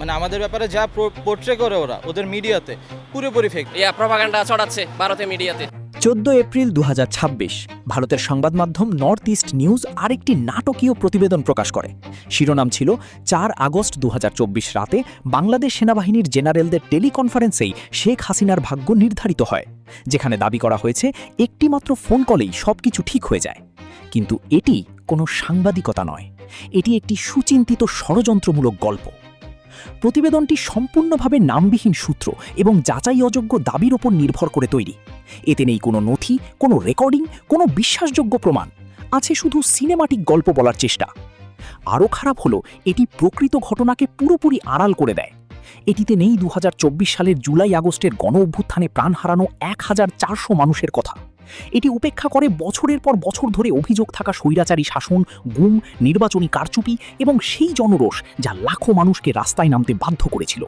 মানে আমাদের ব্যাপারে যা পোর্ট্রে করে ওরা ওদের মিডিয়াতে পুরোপুরি ফেক। প্রপাগান্ডা ছড়াচ্ছে ভারতীয় মিডিয়াতে। 14 এপ্রিল 2026 ভারতের সংবাদ মাধ্যম নর্থ ইস্ট নিউজ আরেকটি নাটকীয় প্রতিবেদন প্রকাশ করে। শিরোনাম ছিল 4 আগস্ট 2024 রাতে বাংলাদেশ সেনাবাহিনীর জেনারেলদের টেলিকনফারেন্সেই শেখ হাসিনার ভাগ্য নির্ধারিত হয়, যেখানে দাবি করা হয়েছে একটিমাত্র ফোন কলেই সবকিছু ঠিক হয়ে যায়। কিন্তু এটি কোনো সাংবাদিকতা নয়, এটি একটি সুচিন্তিত ষড়যন্ত্রমূলক গল্প। প্রতিবেদনটি সম্পূর্ণভাবে নামবিহীন সূত্র এবং যাচাই অযোগ্য দাবির ওপর নির্ভর করে তৈরি। এতে নেই কোনো নথি, কোনো রেকর্ডিং, কোনো বিশ্বাসযোগ্য প্রমাণ। আছে শুধু সিনেমাটিক গল্প বলার চেষ্টা। আরও খারাপ হলো, এটি প্রকৃত ঘটনাকে পুরোপুরি আড়াল করে দেয়। এটিতে নেই 2024 সালের জুলাই আগস্টের গণ অভ্যুত্থানে প্রাণ হারানো 1400 মানুষের কথা। এটি উপেক্ষা করে বছরের পর বছর ধরে অভিযোগ থাকা স্বৈরাচারী শাসন, গুম, নির্বাচনী কারচুপি এবং সেই জনরোষ যা লাখো মানুষকে রাস্তায় নামতে বাধ্য করেছিল।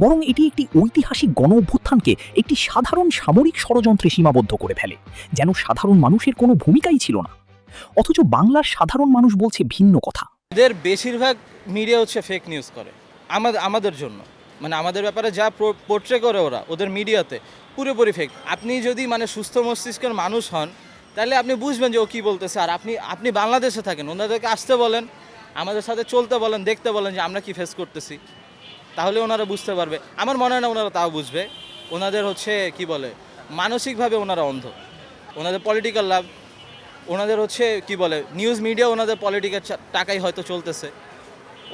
বরং এটি একটি ঐতিহাসিক গণ অভ্যুত্থানকে একটি সাধারণ সামরিক ষড়যন্ত্রে সীমাবদ্ধ করে ফেলে, যেন সাধারণ মানুষের কোনো ভূমিকাই ছিল না। অথচ বাংলার সাধারণ মানুষ বলছে ভিন্ন কথা। এদের বেশিরভাগ মিডিয়া হচ্ছে ফেক নিউজ করে আমাদের জন্য, মানে আমাদের ব্যাপারে যা পোর্ট্রে করে ওরা ওদের মিডিয়াতে পুরোপুরি ফেক। আপনি যদি মানে সুস্থ মস্তিষ্কের মানুষ হন তাহলে আপনি বুঝবেন যে ও কী বলতেছে। আর আপনি বাংলাদেশে থাকেন, ওনাদেরকে আসতে বলেন, আমাদের সাথে চলতে বলেন, দেখতে বলেন যে আমরা কি ফেস করতেছি, তাহলে ওনারা বুঝতে পারবে। আমার মনে হয় না ওনারা তাও বুঝবে। ওনাদের হচ্ছে কি বলে, মানসিকভাবে ওনারা অন্ধ। ওনাদের পলিটিক্যাল লাভ, ওনাদের হচ্ছে কি বলে, নিউজ মিডিয়া ওনাদের পলিটিক্যাল টাকাই হয়তো চলতেছে।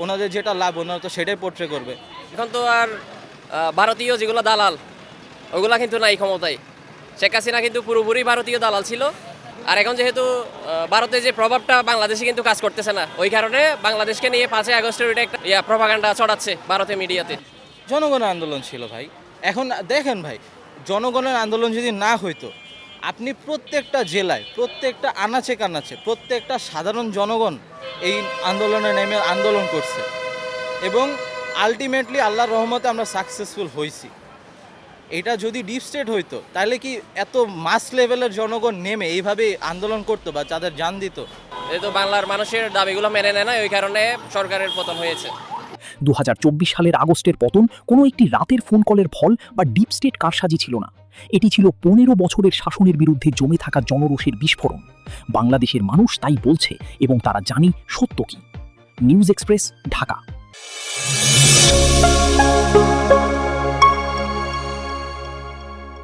ওনাদের যেটা লাভ ওনারা তো সেটাই পোর্ট্রে করবে। এখন তো আর ভারতীয় যেগুলো দালাল ওগুলা কিন্তু নাই ক্ষমতায়। শেখ হাসিনা কিন্তু পুরোপুরি ভারতীয় দালাল ছিল। আর এখন যেহেতু ভারতের যে প্রভাবটা বাংলাদেশে কিন্তু কাজ করতেছে না, ওই কারণে বাংলাদেশকে নিয়ে 5 আগস্টের ওইটা একটা প্রপাগান্ডা ছড়াচ্ছে ভারতীয় মিডিয়াতে। জনগণের আন্দোলন ছিল ভাই। এখন দেখেন ভাই, জনগণের আন্দোলন যদি না হইতো, আপনি প্রত্যেকটা জেলায়, প্রত্যেকটা আনাচে কানাচে, প্রত্যেকটা সাধারণ জনগণ এই আন্দোলনে নেমে আন্দোলন করছে এবং আলটিমেটলি আল্লাহর রহমতে আমরা সাকসেসফুল হয়েছি। এটা যদি ডিপ স্টেট হইতো তাহলে কি এত মাস লেভেলের জনগণ নেমে এইভাবে আন্দোলন করতো বা যাদের জান দিত? যেহেতু বাংলার মানুষের দাবিগুলো মেনে নেয় না, ওই কারণে সরকারের পতন হয়েছে। 2024 সালের আগস্টের পতন কোনো একটি রাতের ফোন কলের ফল বা ডিপ স্টেট কারসাজি ছিল না। এটি ছিল 15 বছরের শাসনের বিরুদ্ধে জমে থাকা জনরোষের বিস্ফোরণ। বাংলাদেশের মানুষ তাই বলছে এবং তারা জানে সত্য কি। News express, Dhaka.